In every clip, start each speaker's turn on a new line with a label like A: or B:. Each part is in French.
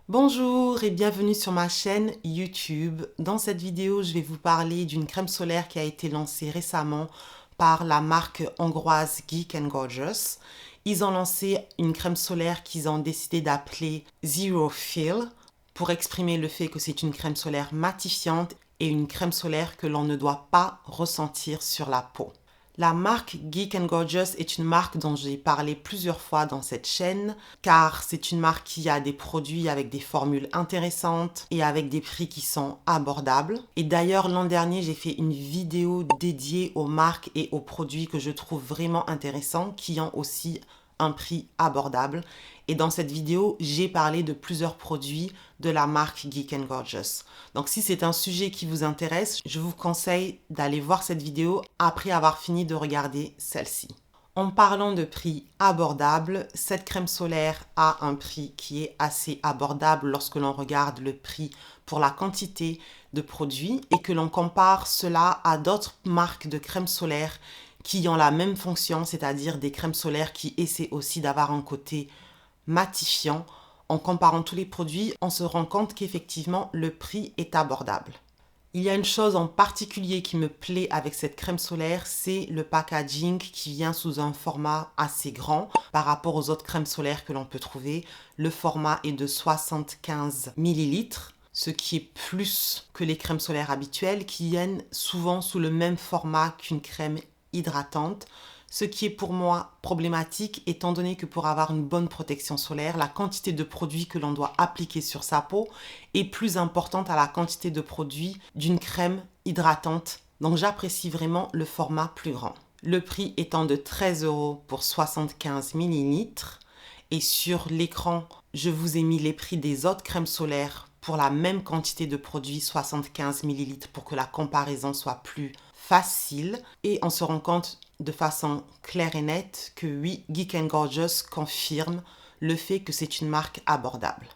A: Bonjour et bienvenue sur ma chaîne YouTube. Dans cette vidéo, je vais vous parler d'une crème solaire qui a été lancée récemment par la marque hongroise Geek & Gorgeous. Ils ont lancé une crème solaire qu'ils ont décidé d'appeler Zero Fill pour exprimer le fait que c'est une crème solaire matifiante et une crème solaire que l'on ne doit pas ressentir sur la peau. La marque Geek & Gorgeous est une marque dont j'ai parlé plusieurs fois dans cette chaîne car c'est une marque qui a des produits avec des formules intéressantes et avec des prix qui sont abordables. Et d'ailleurs, l'an dernier, j'ai fait une vidéo dédiée aux marques et aux produits que je trouve vraiment intéressants qui ont aussi un prix abordable. Et dans cette vidéo, j'ai parlé de plusieurs produits de la marque Geek & Gorgeous. Donc si c'est un sujet qui vous intéresse, je vous conseille d'aller voir cette vidéo après avoir fini de regarder celle-ci. En parlant de prix abordable, cette crème solaire a un prix qui est assez abordable lorsque l'on regarde le prix pour la quantité de produits et que l'on compare cela à d'autres marques de crème solaire qui ont la même fonction, c'est-à-dire des crèmes solaires qui essaient aussi d'avoir un côté matifiant. En comparant tous les produits, on se rend compte qu'effectivement, le prix est abordable. Il y a une chose en particulier qui me plaît avec cette crème solaire, c'est le packaging qui vient sous un format assez grand par rapport aux autres crèmes solaires que l'on peut trouver. Le format est de 75 ml, ce qui est plus que les crèmes solaires habituelles qui viennent souvent sous le même format qu'une crème hydratante. Ce qui est pour moi problématique étant donné que pour avoir une bonne protection solaire, la quantité de produits que l'on doit appliquer sur sa peau est plus importante à la quantité de produits d'une crème hydratante. Donc j'apprécie vraiment le format plus grand. Le prix étant de 13 € pour 75 ml. Et sur l'écran, je vous ai mis les prix des autres crèmes solaires pour la même quantité de produits, 75 ml, pour que la comparaison soit plus facile. Et on se rend compte de façon claire et nette que oui, Geek & Gorgeous confirme le fait que c'est une marque abordable.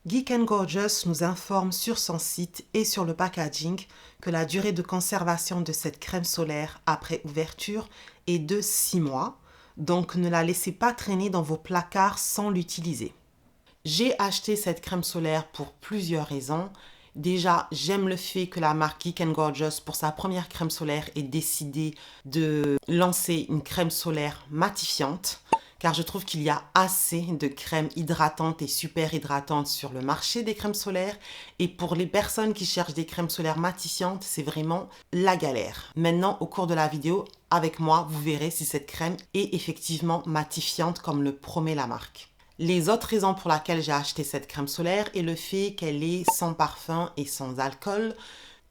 A: Geek & Gorgeous nous informe sur son site et sur le packaging que la durée de conservation de cette crème solaire après ouverture est de 6 mois, donc ne la laissez pas traîner dans vos placards sans l'utiliser. J'ai acheté cette crème solaire pour plusieurs raisons. Déjà, j'aime le fait que la marque Geek & Gorgeous, pour sa première crème solaire, ait décidé de lancer une crème solaire matifiante, car je trouve qu'il y a assez de crèmes hydratantes et super hydratantes sur le marché des crèmes solaires. Et pour les personnes qui cherchent des crèmes solaires matifiantes, c'est vraiment la galère. Maintenant, au cours de la vidéo, avec moi, vous verrez si cette crème est effectivement matifiante comme le promet la marque. Les autres raisons pour lesquelles j'ai acheté cette crème solaire est le fait qu'elle est sans parfum et sans alcool,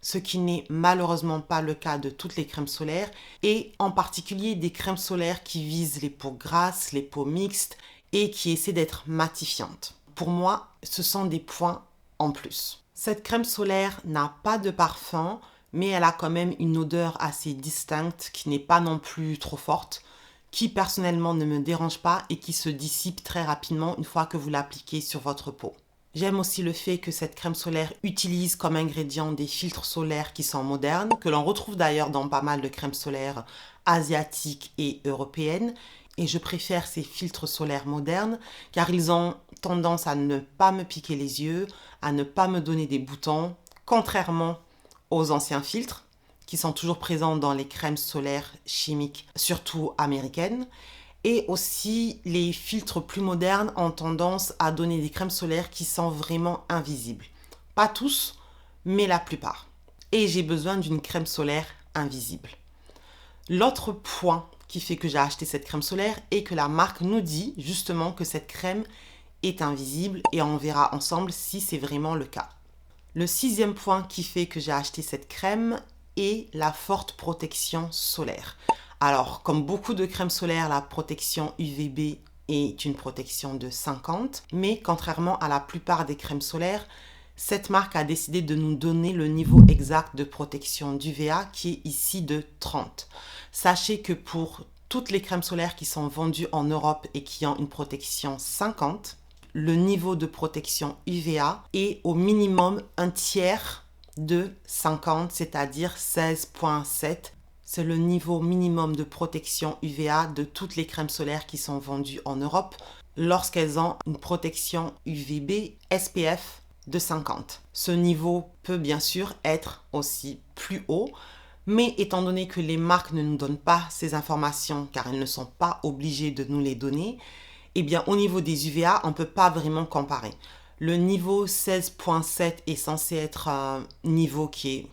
A: ce qui n'est malheureusement pas le cas de toutes les crèmes solaires, et en particulier des crèmes solaires qui visent les peaux grasses, les peaux mixtes et qui essaient d'être matifiantes. Pour moi, ce sont des points en plus. Cette crème solaire n'a pas de parfum, mais elle a quand même une odeur assez distincte qui n'est pas non plus trop forte, qui personnellement ne me dérange pas et qui se dissipe très rapidement une fois que vous l'appliquez sur votre peau. J'aime aussi le fait que cette crème solaire utilise comme ingrédient des filtres solaires qui sont modernes, que l'on retrouve d'ailleurs dans pas mal de crèmes solaires asiatiques et européennes. Et je préfère ces filtres solaires modernes car ils ont tendance à ne pas me piquer les yeux, à ne pas me donner des boutons, contrairement aux anciens filtres qui sont toujours présents dans les crèmes solaires chimiques, surtout américaines. Et aussi, les filtres plus modernes ont tendance à donner des crèmes solaires qui sont vraiment invisibles. Pas tous, mais la plupart. Et j'ai besoin d'une crème solaire invisible. L'autre point qui fait que j'ai acheté cette crème solaire est que la marque nous dit justement que cette crème est invisible et on verra ensemble si c'est vraiment le cas. Le 6e point qui fait que j'ai acheté cette crème et la forte protection solaire. Alors, comme beaucoup de crèmes solaires, la protection UVB est une protection de 50, mais contrairement à la plupart des crèmes solaires, cette marque a décidé de nous donner le niveau exact de protection d'UVA qui est ici de 30. Sachez que pour toutes les crèmes solaires qui sont vendues en Europe et qui ont une protection 50, le niveau de protection UVA est au minimum un tiers de 50, c'est-à-dire 16,7. C'est le niveau minimum de protection UVA de toutes les crèmes solaires qui sont vendues en Europe. lorsqu'elles ont une protection UVB SPF de 50. Ce niveau peut bien sûr être aussi plus haut, mais étant donné que les marques ne nous donnent pas ces informations car elles ne sont pas obligées de nous les donner, eh bien au niveau des UVA, on ne peut pas vraiment comparer. Le niveau 16.7 est censé être un niveau qui est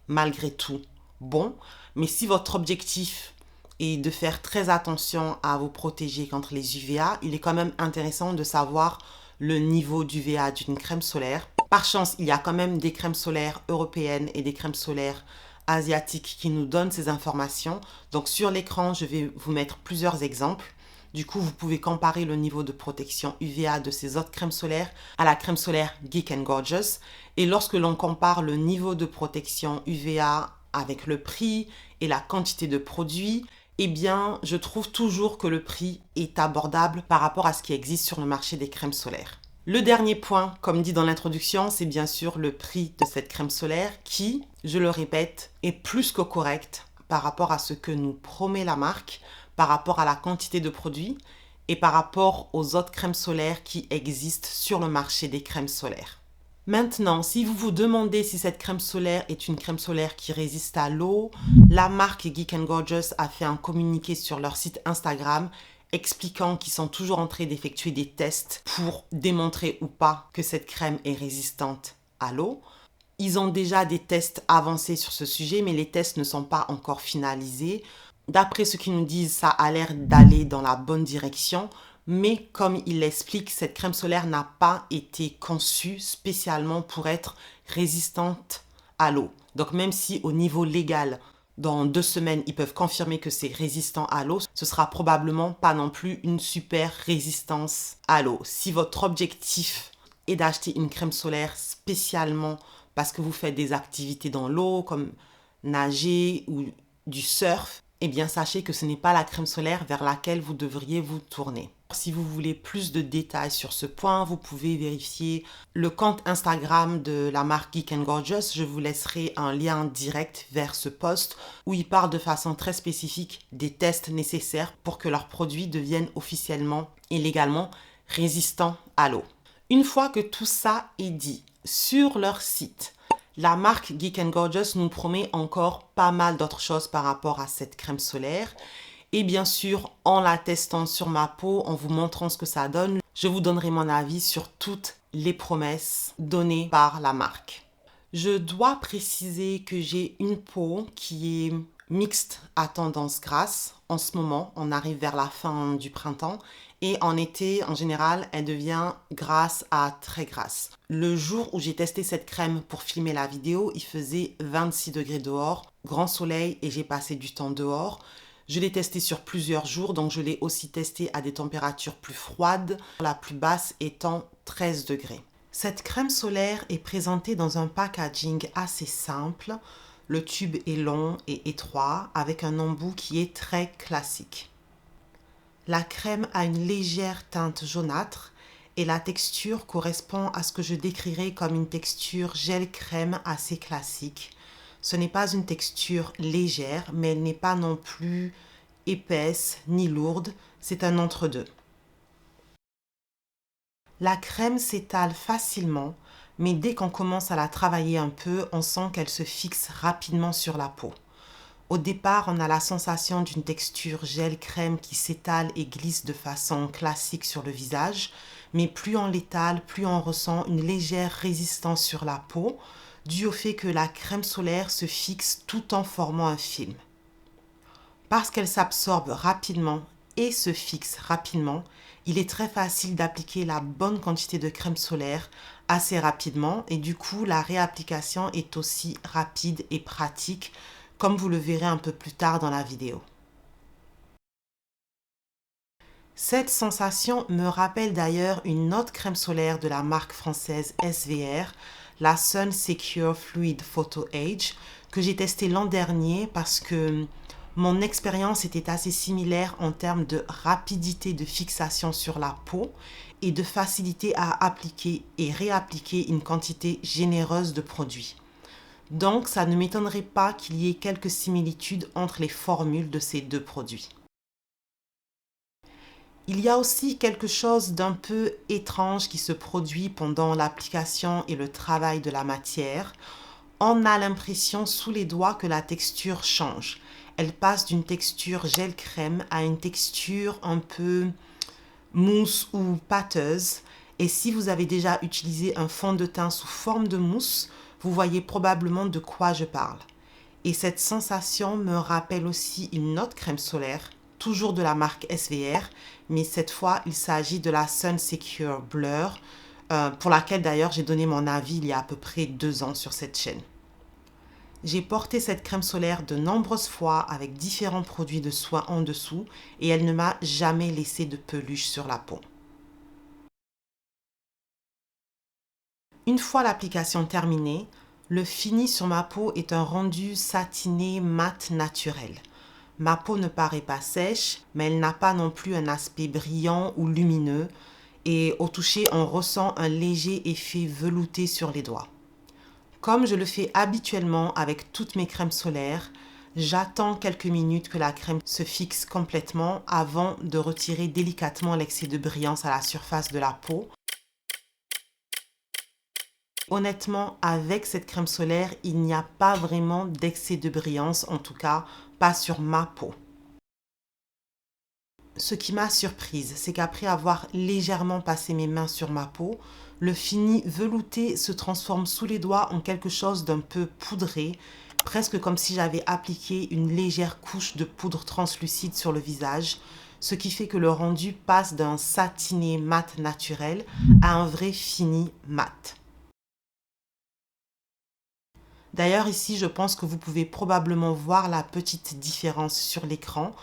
A: malgré tout bon, mais si votre objectif est de faire très attention à vous protéger contre les UVA, il est quand même intéressant de savoir le niveau d'UVA d'une crème solaire. Par chance, il y a quand même des crèmes solaires européennes et des crèmes solaires asiatiques qui nous donnent ces informations. Donc sur l'écran, je vais vous mettre plusieurs exemples. Du coup, vous pouvez comparer le niveau de protection UVA de ces autres crèmes solaires à la crème solaire Geek & Gorgeous. Et lorsque l'on compare le niveau de protection UVA avec le prix et la quantité de produits, eh bien, je trouve toujours que le prix est abordable par rapport à ce qui existe sur le marché des crèmes solaires. Le dernier point, comme dit dans l'introduction, c'est bien sûr le prix de cette crème solaire qui, je le répète, est plus que correct par rapport à ce que nous promet la marque, par rapport à la quantité de produits et par rapport aux autres crèmes solaires qui existent sur le marché des crèmes solaires. Maintenant, si vous vous demandez si cette crème solaire est une crème solaire qui résiste à l'eau, la marque Geek & Gorgeous a fait un communiqué sur leur site Instagram expliquant qu'ils sont toujours en train d'effectuer des tests pour démontrer ou pas que cette crème est résistante à l'eau. Ils ont déjà des tests avancés sur ce sujet, mais les tests ne sont pas encore finalisés. D'après ce qu'ils nous disent, ça a l'air d'aller dans la bonne direction, mais comme ils l'expliquent, cette crème solaire n'a pas été conçue spécialement pour être résistante à l'eau. Donc même si au niveau légal, dans 2 semaines, ils peuvent confirmer que c'est résistant à l'eau, ce sera probablement pas non plus une super résistance à l'eau. Si votre objectif est d'acheter une crème solaire spécialement parce que vous faites des activités dans l'eau comme nager ou du surf, eh bien sachez que ce n'est pas la crème solaire vers laquelle vous devriez vous tourner. Si vous voulez plus de détails sur ce point, vous pouvez vérifier le compte Instagram de la marque Geek & Gorgeous. Je vous laisserai un lien direct vers ce post où ils parlent de façon très spécifique des tests nécessaires pour que leurs produits deviennent officiellement et légalement résistants à l'eau. Une fois que tout ça est dit, sur leur site, la marque Geek & Gorgeous nous promet encore pas mal d'autres choses par rapport à cette crème solaire. Et bien sûr, en la testant sur ma peau, en vous montrant ce que ça donne, je vous donnerai mon avis sur toutes les promesses données par la marque. Je dois préciser que j'ai une peau qui est mixte à tendance grasse. En ce moment, on arrive vers la fin du printemps. Et en été, en général, elle devient grasse à très grasse. Le jour où j'ai testé cette crème pour filmer la vidéo, il faisait 26 degrés dehors, grand soleil et j'ai passé du temps dehors. Je l'ai testé sur plusieurs jours, donc je l'ai aussi testé à des températures plus froides, la plus basse étant 13 degrés. Cette crème solaire est présentée dans un packaging assez simple. Le tube est long et étroit avec un embout qui est très classique. La crème a une légère teinte jaunâtre et la texture correspond à ce que je décrirais comme une texture gel-crème assez classique. Ce n'est pas une texture légère, mais elle n'est pas non plus épaisse ni lourde, c'est un entre-deux. La crème s'étale facilement, mais dès qu'on commence à la travailler un peu, on sent qu'elle se fixe rapidement sur la peau. Au départ, on a la sensation d'une texture gel-crème qui s'étale et glisse de façon classique sur le visage, mais plus on l'étale, plus on ressent une légère résistance sur la peau, dû au fait que la crème solaire se fixe tout en formant un film. Parce qu'elle s'absorbe rapidement et se fixe rapidement, il est très facile d'appliquer la bonne quantité de crème solaire assez rapidement et du coup, la réapplication est aussi rapide et pratique, comme vous le verrez un peu plus tard dans la vidéo. Cette sensation me rappelle d'ailleurs une autre crème solaire de la marque française SVR, la Sun Secure Fluid Photo Age, que j'ai testée l'an dernier parce que mon expérience était assez similaire en termes de rapidité de fixation sur la peau et de facilité à appliquer et réappliquer une quantité généreuse de produits. Donc, ça ne m'étonnerait pas qu'il y ait quelques similitudes entre les formules de ces deux produits. Il y a aussi quelque chose d'un peu étrange qui se produit pendant l'application et le travail de la matière. On a l'impression sous les doigts que la texture change. Elle passe d'une texture gel-crème à une texture un peu mousse ou pâteuse. Et si vous avez déjà utilisé un fond de teint sous forme de mousse, vous voyez probablement de quoi je parle. Et cette sensation me rappelle aussi une autre crème solaire, toujours de la marque SVR, mais cette fois il s'agit de la Sun Secure Blur, pour laquelle d'ailleurs j'ai donné mon avis il y a à peu près 2 ans sur cette chaîne. J'ai porté cette crème solaire de nombreuses fois avec différents produits de soin en dessous et elle ne m'a jamais laissé de peluche sur la peau. Une fois l'application terminée, le fini sur ma peau est un rendu satiné mat naturel. Ma peau ne paraît pas sèche, mais elle n'a pas non plus un aspect brillant ou lumineux et au toucher, on ressent un léger effet velouté sur les doigts. Comme je le fais habituellement avec toutes mes crèmes solaires, j'attends quelques minutes que la crème se fixe complètement avant de retirer délicatement l'excès de brillance à la surface de la peau. Honnêtement, avec cette crème solaire, il n'y a pas vraiment d'excès de brillance, en tout cas pas sur ma peau. Ce qui m'a surprise, c'est qu'après avoir légèrement passé mes mains sur ma peau, le fini velouté se transforme sous les doigts en quelque chose d'un peu poudré, presque comme si j'avais appliqué une légère couche de poudre translucide sur le visage, ce qui fait que le rendu passe d'un satiné mat naturel à un vrai fini mat. D'ailleurs, ici, je pense que vous pouvez probablement voir la petite différence sur l'écran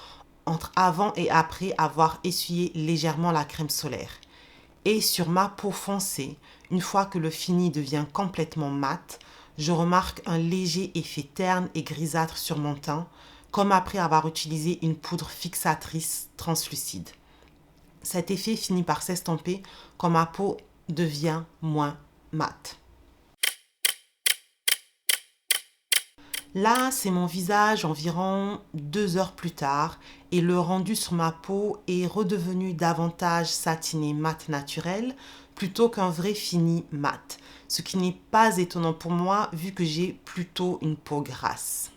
A: entre avant et après avoir essuyé légèrement la crème solaire. Et sur ma peau foncée, une fois que le fini devient complètement mat, je remarque un léger effet terne et grisâtre sur mon teint, comme après avoir utilisé une poudre fixatrice translucide. Cet effet finit par s'estomper quand ma peau devient moins mate. Là, c'est mon visage environ 2 heures plus tard et le rendu sur ma peau est redevenu davantage satiné mat naturel plutôt qu'un vrai fini mat, ce qui n'est pas étonnant pour moi vu que j'ai plutôt une peau grasse.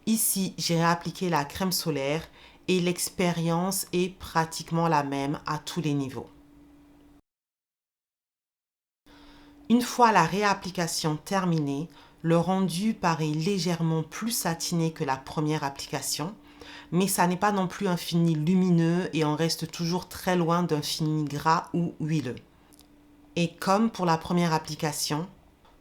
A: Ici, j'ai réappliqué la crème solaire et l'expérience est pratiquement la même à tous les niveaux. Une fois la réapplication terminée, le rendu paraît légèrement plus satiné que la première application, mais ça n'est pas non plus un fini lumineux et on reste toujours très loin d'un fini gras ou huileux. Et comme pour la première application,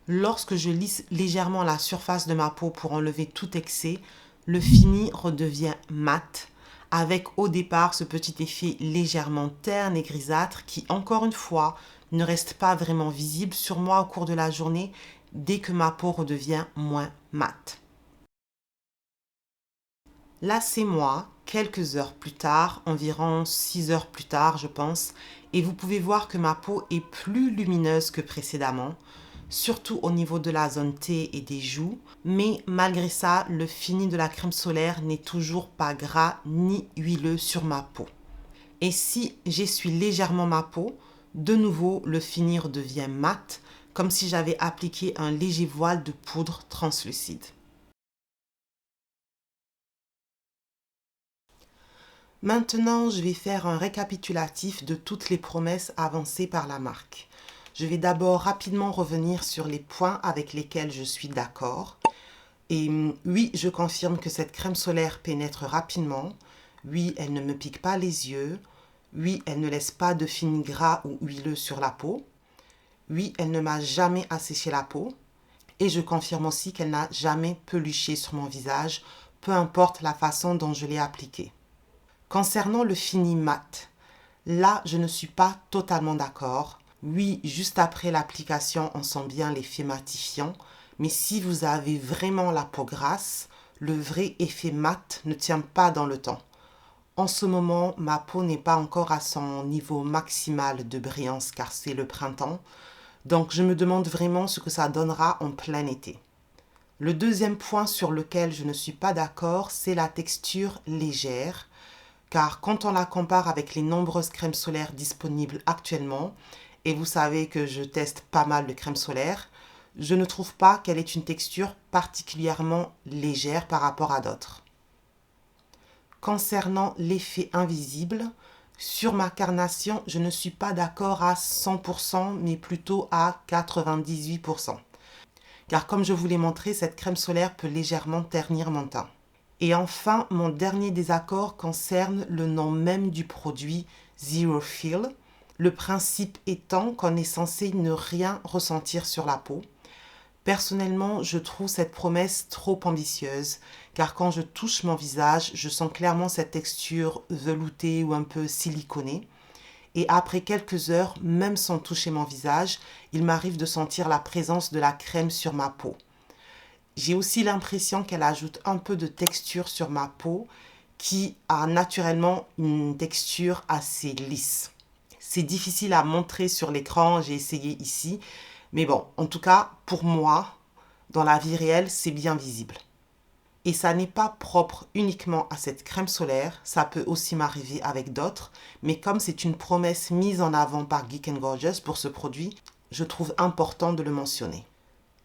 A: lorsque je lisse légèrement la surface de ma peau pour enlever tout excès, le fini redevient mat, avec au départ ce petit effet légèrement terne et grisâtre qui, encore une fois, ne reste pas vraiment visible sur moi au cours de la journée dès que ma peau redevient moins mate. Là, c'est moi, quelques heures plus tard, environ 6 heures plus tard, je pense, et vous pouvez voir que ma peau est plus lumineuse que précédemment, surtout au niveau de la zone T et des joues, mais malgré ça, le fini de la crème solaire n'est toujours pas gras ni huileux sur ma peau. Et si j'essuie légèrement ma peau, de nouveau, le fini redevient mat, comme si j'avais appliqué un léger voile de poudre translucide. Maintenant, je vais faire un récapitulatif de toutes les promesses avancées par la marque. Je vais d'abord rapidement revenir sur les points avec lesquels je suis d'accord. Et oui, je confirme que cette crème solaire pénètre rapidement. Oui, elle ne me pique pas les yeux. Oui, elle ne laisse pas de fini gras ou huileux sur la peau. Oui, elle ne m'a jamais asséché la peau. Et je confirme aussi qu'elle n'a jamais peluché sur mon visage, peu importe la façon dont je l'ai appliquée. Concernant le fini mat, là, je ne suis pas totalement d'accord. Oui, juste après l'application, on sent bien l'effet matifiant, mais si vous avez vraiment la peau grasse, le vrai effet mat ne tient pas dans le temps. En ce moment, ma peau n'est pas encore à son niveau maximal de brillance car c'est le printemps, donc je me demande vraiment ce que ça donnera en plein été. Le deuxième point sur lequel je ne suis pas d'accord, c'est la texture légère, car quand on la compare avec les nombreuses crèmes solaires disponibles actuellement, et vous savez que je teste pas mal de crèmes solaires, je ne trouve pas qu'elle ait une texture particulièrement légère par rapport à d'autres. Concernant l'effet invisible, sur ma carnation, je ne suis pas d'accord à 100%, mais plutôt à 98%. Car comme je vous l'ai montré, cette crème solaire peut légèrement ternir mon teint. Et enfin, mon dernier désaccord concerne le nom même du produit Zero Feel. Le principe étant qu'on est censé ne rien ressentir sur la peau. Personnellement, je trouve cette promesse trop ambitieuse, car quand je touche mon visage, je sens clairement cette texture veloutée ou un peu siliconée. Et après quelques heures, même sans toucher mon visage, il m'arrive de sentir la présence de la crème sur ma peau. J'ai aussi l'impression qu'elle ajoute un peu de texture sur ma peau, qui a naturellement une texture assez lisse. C'est difficile à montrer sur l'écran, j'ai essayé ici, mais bon, en tout cas, pour moi, dans la vie réelle, c'est bien visible. Et ça n'est pas propre uniquement à cette crème solaire, ça peut aussi m'arriver avec d'autres, mais comme c'est une promesse mise en avant par Geek & Gorgeous pour ce produit, je trouve important de le mentionner.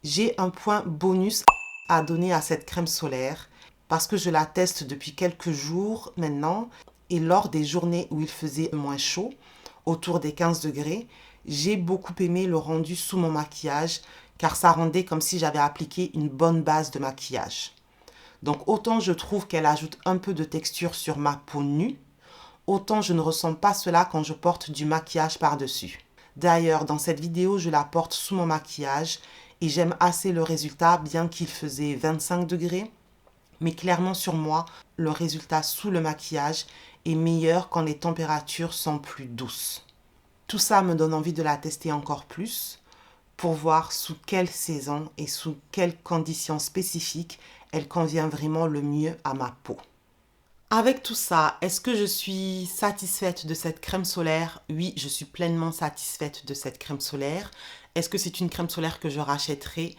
A: J'ai un point bonus à donner à cette crème solaire, parce que je la teste depuis quelques jours maintenant, et lors des journées où il faisait moins chaud, autour des 15 degrés, j'ai beaucoup aimé le rendu sous mon maquillage car ça rendait comme si j'avais appliqué une bonne base de maquillage. Donc autant je trouve qu'elle ajoute un peu de texture sur ma peau nue, autant je ne ressens pas cela quand je porte du maquillage par-dessus. D'ailleurs, dans cette vidéo, je la porte sous mon maquillage et j'aime assez le résultat bien qu'il faisait 25 degrés. Mais clairement sur moi, le résultat sous le maquillage est meilleur quand les températures sont plus douces. Tout ça me donne envie de la tester encore plus pour voir sous quelle saison et sous quelles conditions spécifiques elle convient vraiment le mieux à ma peau. Avec tout ça, est-ce que je suis satisfaite de cette crème solaire? Oui, je suis pleinement satisfaite de cette crème solaire. Est-ce que c'est une crème solaire que je rachèterai?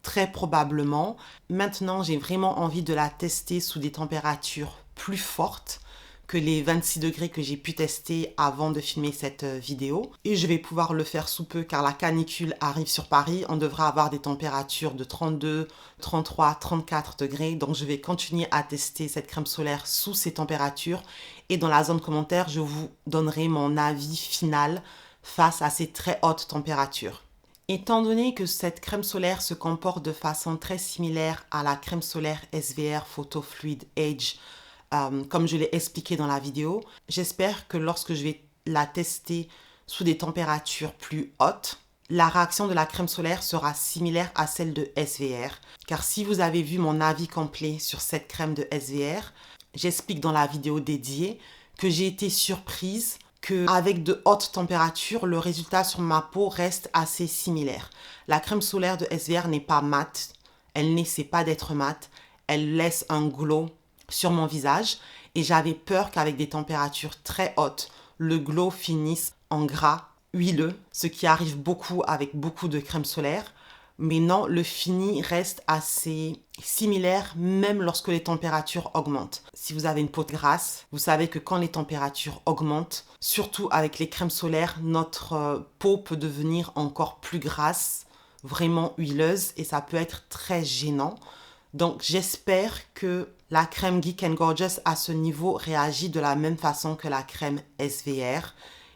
A: Très probablement. Maintenant, j'ai vraiment envie de la tester sous des températures plus fortes que les 26 degrés que j'ai pu tester avant de filmer cette vidéo. Et je vais pouvoir le faire sous peu car la canicule arrive sur Paris. On devra avoir des températures de 32, 33, 34 degrés. Donc je vais continuer à tester cette crème solaire sous ces températures. Et dans la zone commentaire, je vous donnerai mon avis final face à ces très hautes températures. Étant donné que cette crème solaire se comporte de façon très similaire à la crème solaire SVR Photo Fluid Age, comme je l'ai expliqué dans la vidéo, j'espère que lorsque je vais la tester sous des températures plus hautes, la réaction de la crème solaire sera similaire à celle de SVR. Car si vous avez vu mon avis complet sur cette crème de SVR, j'explique dans la vidéo dédiée que j'ai été surprise qu'avec de hautes températures, le résultat sur ma peau reste assez similaire. La crème solaire de SVR n'est pas mate, elle n'essaie pas d'être mate, elle laisse un glow sur mon visage et j'avais peur qu'avec des températures très hautes, le glow finisse en gras huileux, ce qui arrive beaucoup avec beaucoup de crème solaire. Mais non, le fini reste assez similaire même lorsque les températures augmentent. Si vous avez une peau grasse, vous savez que quand les températures augmentent, surtout avec les crèmes solaires, notre peau peut devenir encore plus grasse, vraiment huileuse et ça peut être très gênant. Donc j'espère que la crème Geek & Gorgeous à ce niveau réagit de la même façon que la crème SVR.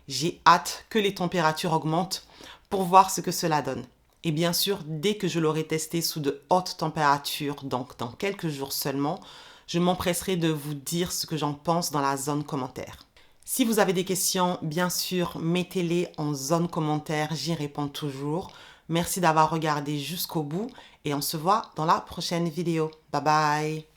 A: J'ai hâte que les températures augmentent pour voir ce que cela donne. Et bien sûr, dès que je l'aurai testé sous de hautes températures, donc dans quelques jours seulement, je m'empresserai de vous dire ce que j'en pense dans la zone commentaire. Si vous avez des questions, bien sûr, mettez-les en zone commentaire, j'y réponds toujours. Merci d'avoir regardé jusqu'au bout et on se voit dans la prochaine vidéo. Bye bye!